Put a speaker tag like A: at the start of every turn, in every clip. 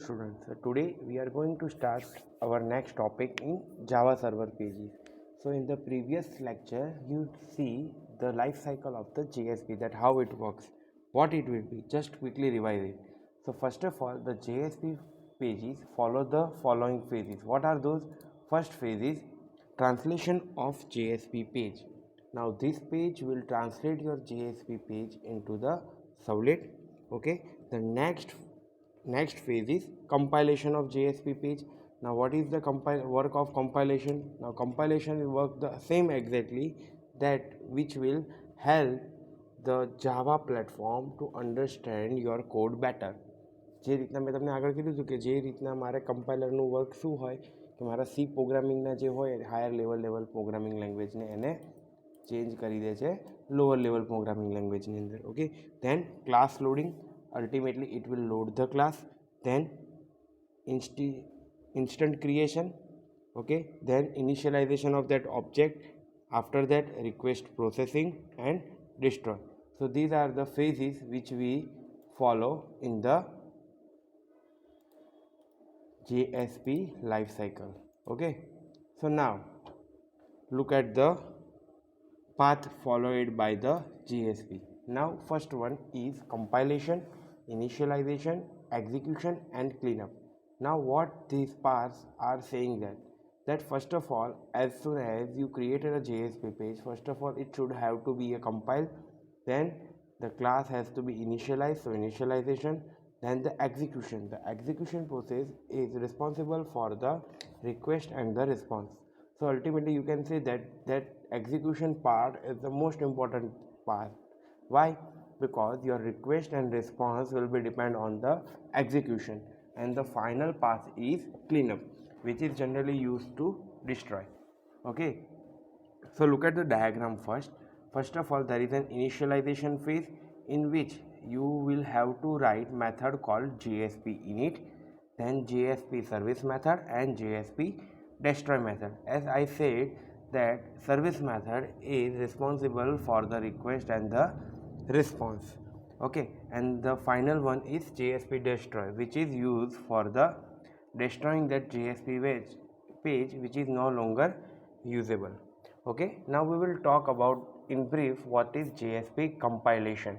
A: students, so today we are going to start our next topic in Java server pages. So in the previous lecture you see the life cycle of the JSP, that how it works, what it will be. Just quickly revise it. So first of all, the JSP pages follow the following phases. What are those? First phase is translation of JSP page. Now this page will translate your JSP page into the servlet. Okay, the next phase is compilation of JSP page. Now what is the work of compilation? Now compilation will work the same exactly, that which will help the Java platform to understand your code better. જે રીતના મેં તમને આગળ કીધું હતું કે જે રીતના મારે કમ્પાઇલરનું વર્ક શું હોય કે મારા સી પ્રોગ્રામિંગના જે હોય હાયર લેવલ પ્રોગ્રામિંગ લેંગ્વેજને એને ચેન્જ કરી દે છે લોઅર લેવલ પ્રોગ્રામિંગ લેંગ્વેજની અંદર. Okay, then class loading, ultimately it will load the class, then instant creation, okay, then initialization of that object, after that request processing and destroy. So these are the phases which we follow in the JSP life cycle. Okay, so now look at the path followed by the JSP. Now first one is compilation, initialization, execution and cleanup. Now what these paths are saying, that first of all, as soon as you created a JSP page, first of all it should have to be a compile, then the class has to be initialized, so initialization, then the execution process is responsible for the request and the response. So ultimately you can say that execution part is the most important part. Why? Because your request and response will be depend on the execution, and the final path is cleanup, which is generally used to destroy. Okay, so look at the diagram first. First of all, there is an initialization phase in which you will have to write method called JSP init, then JSP service method and JSP destroy method. As I said, that service method is responsible for the request and the response. Okay, and the final one is JSP destroy, which is used for the destroying that JSP page which is no longer usable. Okay, now we will talk about in brief what is JSP compilation.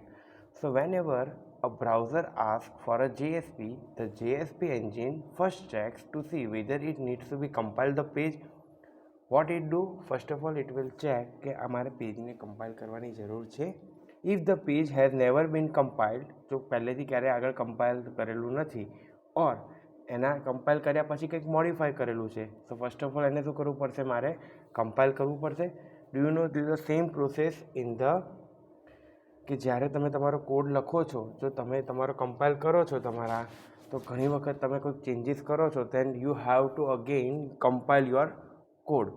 A: So whenever a browser asks for a JSP, the JSP engine first checks to see whether it needs to be compiled the page. What it do? First of all, it will check કે અમારે પેજને compile કરવાની જરૂર છે. If the page has never been compiled, જો પહેલેથી ક્યારે આગળ કમ્પાઇલ કરેલું નથી, or એના કમ્પાઇલ કર્યા પછી કંઈક મોડિફાઈ કરેલું છે, so first of all એને શું કરવું પડશે? મારે કમ્પાઇલ કરવું પડશે. Do you know this is the same process in the કે જ્યારે તમે તમારો કોડ લખો છો, જો તમે તમારો કમ્પાઇલ કરો છો તમારા, તો ઘણી વખત તમે કોઈ ચેન્જીસ કરો છો, then you have to again compile your code.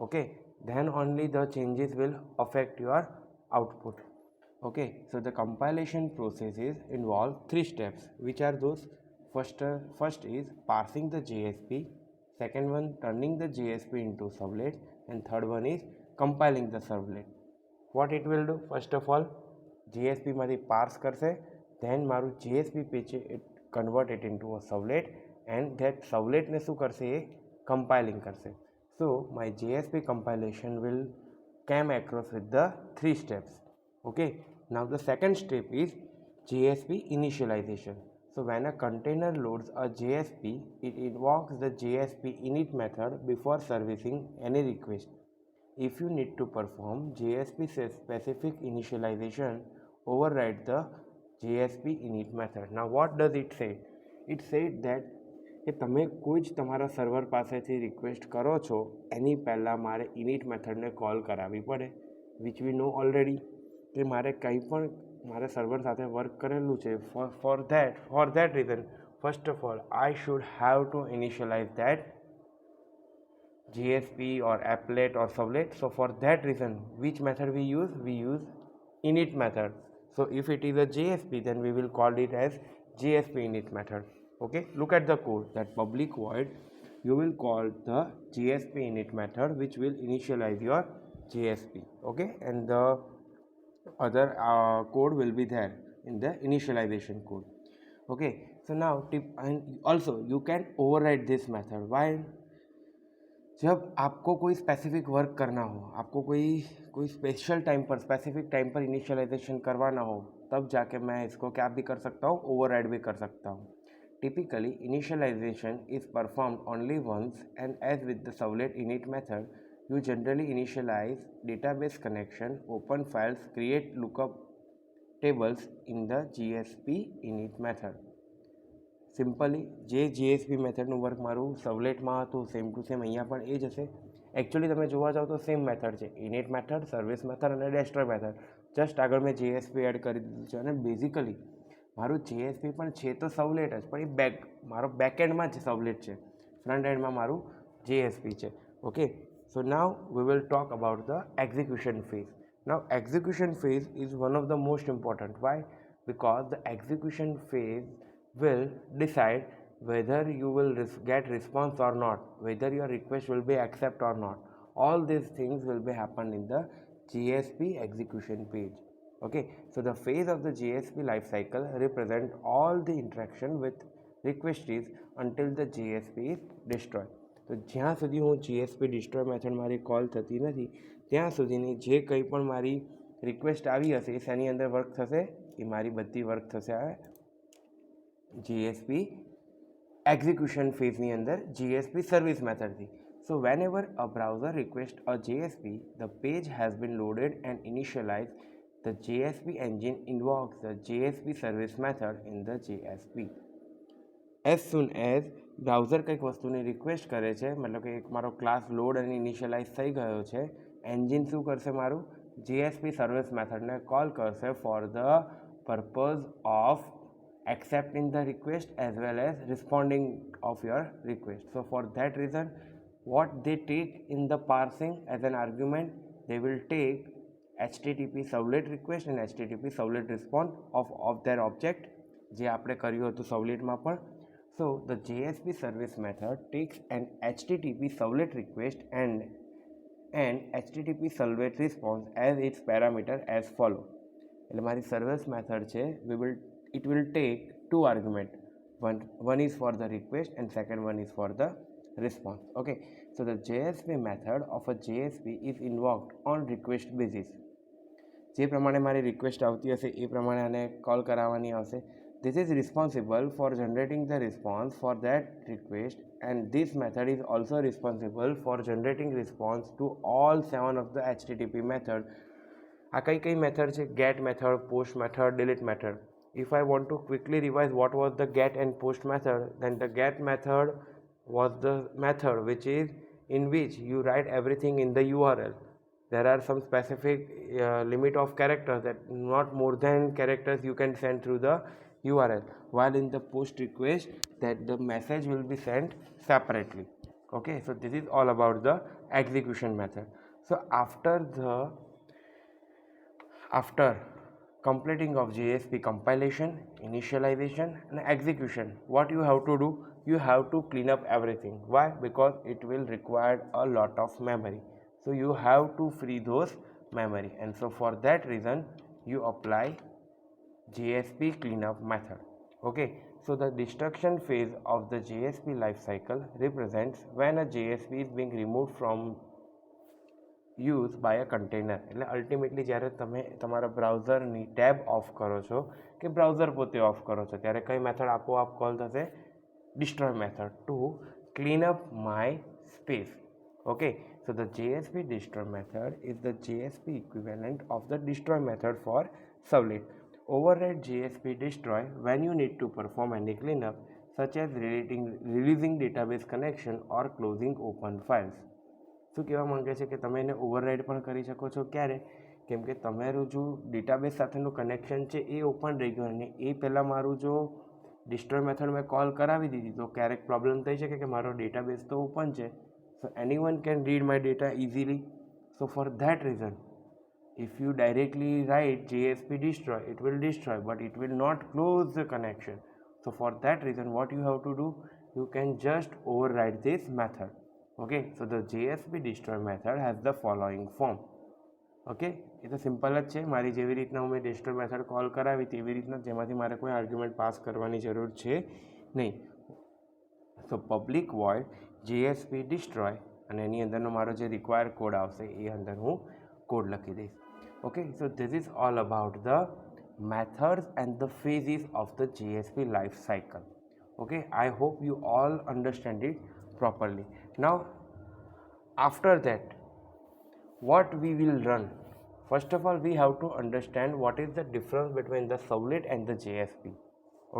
A: Okay, then only the changes will affect your output. Okay, so the compilation processes involve 3 steps. Which are those? First is parsing the JSP, second one turning the JSP into servlet, and third one is compiling the servlet. What it will do? First of all, JSP માંથી parse કરશે, then મારું JSP page it convert it into a servlet, and that servlet ને શું કરશે? એ compiling કરશે. So my JSP compilation will come across with the 3 steps. Okay, now the second step is JSP initialization. So when a container loads a JSP, it invokes the JSP init method before servicing any request. If you need to perform JSP specific initialization, override the JSP init method. Now what does it say? It said that કે તમે કોઈ જ તમારા server પાસેથી request કરો છો એની પહેલાં મારે ઇનિટ મેથડને કોલ કરાવવી પડે, વિચ વી નો ઓલરેડી, કે મારે કંઈ પણ મારે સર્વર સાથે વર્ક કરેલું છે. For that reason first of all I should have to initialize that JSP or applet or servlet. So for that reason, which method we use? We use init method. So if it is a JSP, then we will call it as JSP init method. Okay, look at the code, that public void, you will call the JSP init method which will initialize your JSP. Okay, and the other code will be there in the initialization code. Okay, So now tip, and also you can override this method. Why? जब आपको कोई specific work करना हो, आपको कोई special time पर, specific time पर initialisation करवाना हो, तब जाके मैं इसको क्या भी कर सकता हूँ, ओवरराइड भी कर सकता हूँ. Typically, initialization is performed only once, and as with the servlet init method, you generally initialize database connection, open files, create lookup tables in the GSP init method. Simply જે જીએસપી મેથડનું વર્ક મારું સર્વલેટમાં હતું same to same અહીંયા પણ એ જ હશે. Actually તમે જોવા જાઓ તો સેમ મેથડ છે, ઇનિટ મેથડ, સર્વિસ મેથડ અને ડેસ્ટ્રોય મેથડ. જસ્ટ આગળ મેં જીએસપી એડ કરી દીધું છે અને બેઝિકલી મારું જીએસપી પણ છે તો સર્વલેટ જ, પણ એ મારો બેકએન્ડમાં જ સર્વલેટ છે, ફ્રન્ટ એન્ડમાં મારું જીએસપી છે. Okay, so now we will talk about the execution phase. Now execution phase is one of the most important. Why? Because the execution phase will decide whether you will get response or not, whether your request will be accepted or not. All these things will be happen in the GSP execution page. Okay, so the phase of the GSP lifecycle represent all the interaction with requestees until the GSP is destroyed. તો જ્યાં સુધી હું GSP destroy method મારી call થતી નથી ત્યાં સુધીની જે કંઈ પણ મારી રિક્વેસ્ટ આવી હશે એ શેની અંદર વર્ક થશે, એ મારી બધી વર્ક થશે GSP એક્ઝિક્યુશન ફેઝની અંદર GSP સર્વિસ મેથડથી. So whenever a browser request a GSP, the page has been loaded and initialize. The GSP engine invokes the GSP service method in the GSP. As soon as browser કંઈક વસ્તુની request કરે છે, મતલબ કે એક મારો class load અને initialize થઈ ગયો છે, એન્જિન શું કરશે, મારું GSP સર્વિસ મેથડને કોલ કરશે for the purpose of accepting the request as well as responding of your request. So for that reason, what they take in the parsing as an argument, they will take HTTP servlet request and HTTP servlet response of their object જે આપણે કર્યું હતું servletમાં પણ. So the JSP service method takes an HTTP servlet request and HTTP servlet response as its parameter as follow. એટલે મારી service method છે, it will take two argument. One is for the request and second one is for the response. Okay, so the JSP method of a JSP is invoked on request basis. જે પ્રમાણે મારી request આવતી હશે એ પ્રમાણે આને call કરાવવાની આવશે. This is responsible for generating the response for that request, and this method is also responsible for generating response to all 7 of the HTTP method. આ કઈ મેથડ છે? Get method, post method, delete method. If I want to quickly revise what was the get and post method, then the get method was the method which is in which you write everything in the URL. There are some specific limit of characters, that not more than characters you can send through the URL, while in the post request that the message will be sent separately. Okay, so this is all about the execution method. So after completing of JSP compilation, initialization and execution, what you have to do, you have to clean up everything. Why? Because it will require a lot of memory, so you have to free those memory, and so for that reason you apply JSP cleanup method. Okay, so the destruction phase of the JSP life cycle represents when a JSP is being removed from use by a container. એટલે ultimately જ્યારે તમે તમારા બ્રાઉઝરની tab of કરો છો કે browser પોતે of કરો છો ત્યારે કઈ મેથડ આપોઆપ કોલ થશે? destroy method to clean up my space. Okay, so the JSP destroy method is the JSP equivalent of the destroy method for servlet. Override JSP destroy when you need to perform any cleanup, such as releasing database connection or closing open files. શું કહેવા માંગે છે કે તમે એને override પણ કરી શકો છો. ક્યારે? કેમ કે તમારું જો ડેટાબેઝ સાથેનું કનેક્શન છે એ ઓપન રહી ગયું અને એ પહેલાં મારું જો ડિસ્ટ્રોય મેથડ મેં કોલ કરાવી દીધી તો ક્યારેક પ્રોબ્લેમ થઈ શકે કે મારો ડેટાબેઝ તો ઓપન છે, so anyone can read my data easily. So for that reason if you directly write JSP destroy, it will destroy but it will not close the connection. So for that reason what you have to do, you can just override this method. Okay, so the JSP destroy method has the following form. Okay, એ તો simple જ છે. મારી જેવી રીતના હું મેં ડેસ્ટોર method call કરાવી તેવી રીતના જેમાંથી મારે કોઈ આર્ગ્યુમેન્ટ પાસ કરવાની જરૂર છે નહીં. તો પબ્લિક વોઇડ JSP ડિસ્ટ્રોય અને એની અંદરનો મારો જે રિક્વાયર કોડ આવશે એ અંદર હું કોડ લખી દઈશ. Okay, so this is all about the methods and the phases of the JSP life cycle. Okay, I hope you all understand it properly. Now after that, what we will run, first of all we have to understand what is the difference between the servlet and the JSP.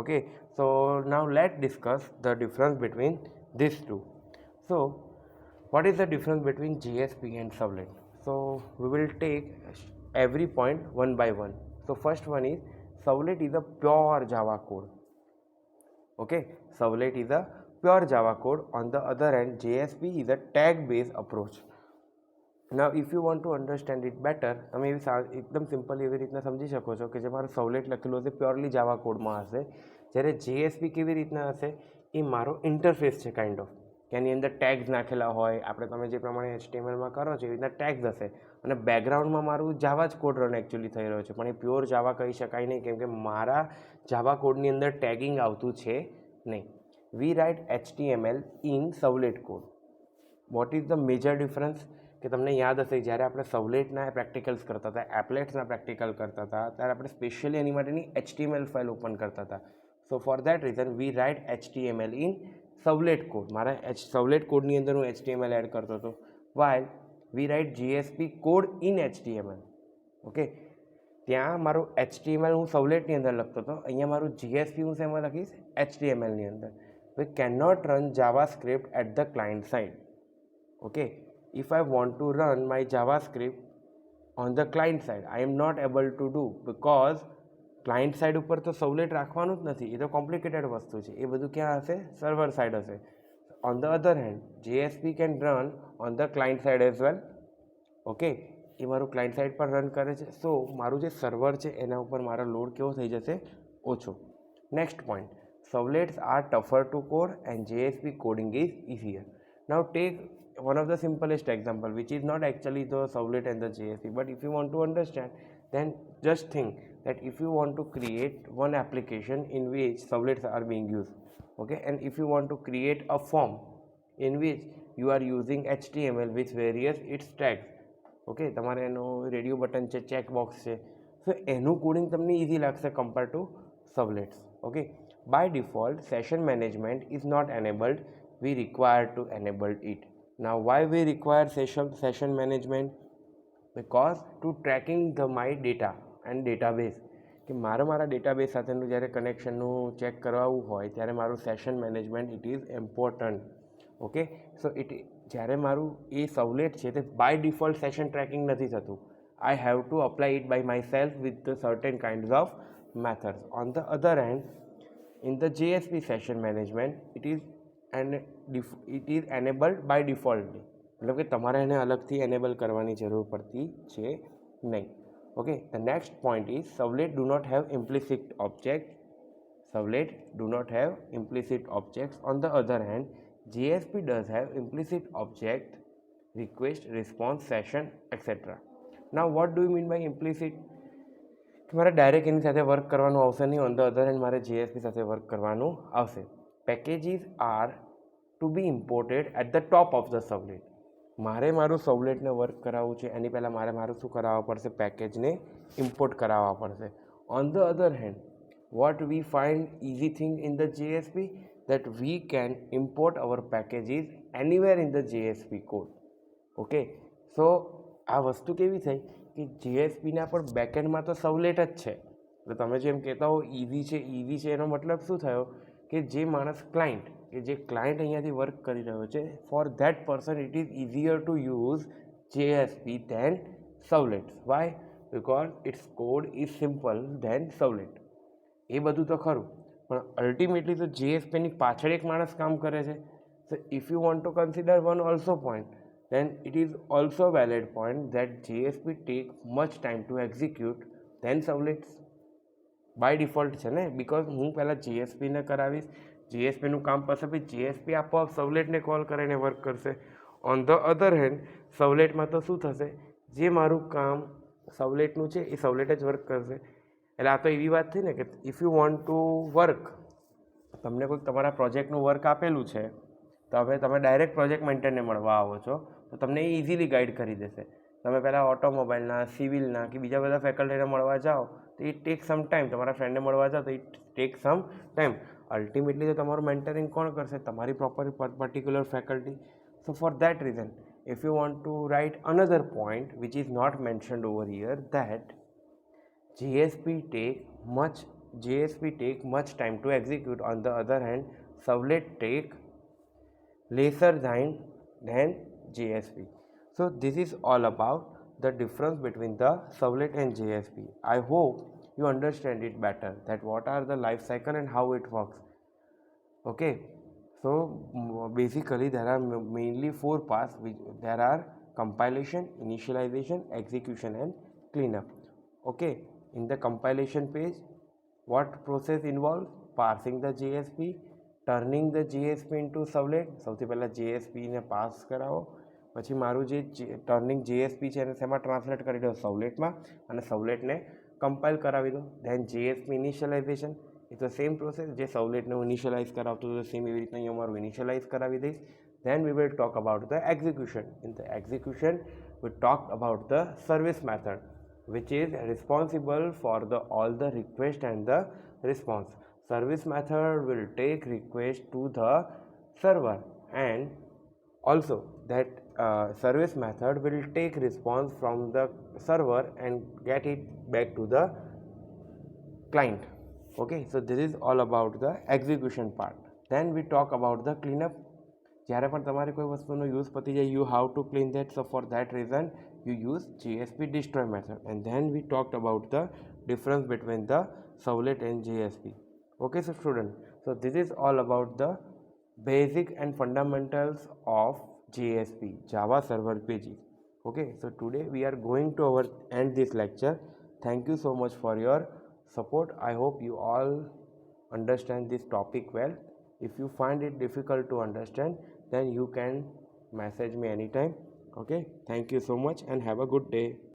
A: Okay, so now let's discuss the difference between these two. So what is the difference between JSP and servlet? So we will take every point one by one. So first one is servlet is a pure Java code. Okay, servlet is a pure Java code. On the other hand, JSP is a tag based approach. Now if you want to understand it better, તમે એકદમ simple એવી રીતના સમજી શકો છો કે જે મારો સર્વલેટ લખેલું હશે પ્યોરલી જાવા કોડમાં હશે, જ્યારે JSP કેવી રીતના હશે એ મારો ઇન્ટરફેસ છે કાઇન્ડ ઓફ, કે એની અંદર ટેગ્સ નાખેલા હોય, આપણે તમે જે પ્રમાણે HTMLમાં કરો છો એવી રીતના ટેગ્સ હશે અને બેકગ્રાઉન્ડમાં મારું જાવા જ કોડ રન એકચ્યુઅલી થઈ રહ્યો છે, પણ એ પ્યોર જાવા કહી શકાય નહીં કેમ કે મારા જાવા કોડની અંદર ટેગિંગ આવતું છે નહીં. We write HTML in servlet code. What is the major difference? કે તમને યાદ હશે જ્યારે આપણે સર્વલેટના પ્રેક્ટિકલ્સ કરતા હતા, એપ્લેટ્સના પ્રેક્ટિકલ કરતા હતા, ત્યારે આપણે સ્પેશિયલી એની માટેની HTML ફાઇલ ઓપન કરતા હતા. So for that reason we write HTML in servlet code. મારા સર્વલેટ કોડની અંદર હું HTML એડ કરતો હતો, while we write JSP code in HTML. Okay, ત્યાં મારું HTML હું સર્વલેટની અંદર લખતો હતો, અહીંયા મારું JSP હું શેમાં લખીશ? HTMLની અંદર. We can not run JavaScript at the client side. Okay, if I want to run my JavaScript on the client side, I am not able to do because client side ઉપર તો સર્વલેટ રાખવાનું જ નથી, એ તો કોમ્પ્લિકેટેડ વસ્તુ છે, એ બધું ક્યાં હશે? સર્વર સાઇડ હશે. On the other hand JSP can run on the client side as well. Okay, એ મારું ક્લાયન્ટ સાઇડ પર રન કરે છે, સો મારું જે સર્વર છે એના ઉપર મારો લોડ કેવો થઈ જશે? ઓછો. Next point, servlets are tougher to code and JSP coding is easier. Now take one of the simplest example which is not actually the servlet and the JSP, but if you want to understand, then just think that if you want to create one application in which servlets are being used, okay, and if you want to create a form in which you are using HTML with various its tags, okay, તમારે એનો radio button છે, check box છે, so એનું coding તમને easy લાગશે compare to servlets. Okay, by default session management is not enabled, we require to enable it. Now why we require session management? Because to tracking my data and database, કે મારા database સાથેનું જ્યારે કનેક્શનનું check કરાવવું હોય ત્યારે મારું session management it is important. Okay, so જ્યારે મારું એ સર્વલેટ છે તે બાય ડિફોલ્ટ સેશન ટ્રેકિંગ નથી થતું. I have to apply it by myself with the certain kinds of methods. On the other hand in the JSP session management it is enabled by defaultly, મતલબ કે તમારે એને અલગથી enable કરવાની જરૂર પડતી છે નહીં. Okay, the next point is servlet do not have implicit object. Servlet do not have implicit objects. On the other hand JSP does have implicit object, request, response, session etcetera. Now what do you mean by implicit? કે મારે direct એની સાથે work કરવાનું આવશે નહીં. On the other hand મારે JSP સાથે work કરવાનું આવશે. Packages are to be imported at the top of the servlet. મારે મારું સર્વલેટને વર્ક કરાવવું છે એની પહેલાં મારું શું કરાવવા પડશે? પેકેજને ઇમ્પોર્ટ કરાવવા પડશે. On the other hand what we find easy thing in the JSP, that we can import our packages anywhere in the JSP code. Okay, so આ વસ્તુ કેવી થઈ કે JSPના પણ બેકએન્ડમાં તો સર્વલેટ જ છે, એટલે તમે જેમ કહેતા હો ઇઝી છે એનો મતલબ શું થયો કે જે માણસ ક્લાયન્ટ અહીંયાથી વર્ક કરી રહ્યો છે, for that person it is easier to use JSP than servlets. Why? Because its code is simple than servlet. એ બધું તો ખરું, પણ અલ્ટિમેટલી તો JSPની પાછળ એક માણસ કામ કરે છે. સો if you want to consider one also point, then it is also a valid point that JSP take much time to execute than servlets. By default છે ને, બિકોઝ હું પહેલાં JSPને કરાવીશ, JSPનું કામ પછી JSP આપોઆપ સર્વલેટને કોલ કરીને વર્ક કરશે. ઓન ધ અધર હેન્ડ સર્વલેટમાં તો શું થશે, જે મારું કામ સવલેટનું છે એ સવલેટ જ વર્ક કરશે. એટલે આ તો એવી વાત થઈ ને કે if you want to work, તમને કોઈક તમારા પ્રોજેક્ટનું વર્ક આપેલું છે, તો હવે તમે ડાયરેક્ટ પ્રોજેક્ટ મેન્ટેનને મળવા આવો છો તો તમને એ ઇઝીલી ગાઈડ કરી દેશે. તમે પહેલાં ઓટોમોબાઈલના, સિવિલના કે બીજા બધા ફેકલ્ટીને મળવા જાઓ તો ઇટ ટેક સમ ટાઈમ. તમારા ફ્રેન્ડને મળવા જાઓ તો it take some time. Ultimately તો તમારું મેન્ટરિંગ કોણ કરશે? તમારી particular faculty. So for that reason, if you want to write another point which is not mentioned over here, that JSP take much time to execute. On the other hand, servlet take lesser than JSP. So this is all about the difference between the servlet and JSP. I hope you understand it better, that what are the life cycle and how it works. Okay, so basically there are mainly 4 parts. There are compilation, initialization, execution and cleanup. Okay, in the compilation page, what process involves? Parsing the JSP, turning the JSP into servlet. સૌથી પહેલાં JSPને pass કરાવો, પછી મારું જે turning JSP છે એને શેમાં translate કરી દો? સવલેટમાં, અને સવલેટને કમ્પાઇલ કરાવી દો. ધેન JSP ઇનિશિયલાઇઝેશન, એ તો સેમ પ્રોસેસ જે સવલેટને હું ઇનિશિયલાઇઝ કરાવતો હતો સેમ એવી રીતના અહીંયા મારું ઇનિશિયલાઇઝ કરાવી દઈશ. Then we will talk about the execution. In the execution, we talked about the service method, which is responsible for all the request and the response. Service method will take request to the server, and also that service method will take response from the server and get it back to the client. Okay, so this is all about the execution part. Then we talk about the cleanup. જ્યારે પણ તમારે કોઈ વસ્તુનો use પતી જાય, you have to clean that. So for that reason you use JSP destroy method. And then we talked about the difference between the servlet and JSP. Okay, so student, so this is all about the basic and fundamentals of JSP, Java Server Pages. Okay, so today we are going to end this lecture. Thank you so much for your support. I hope you all understand this topic well. If you find it difficult to understand, then you can message me anytime. Okay, thank you so much and have a good day.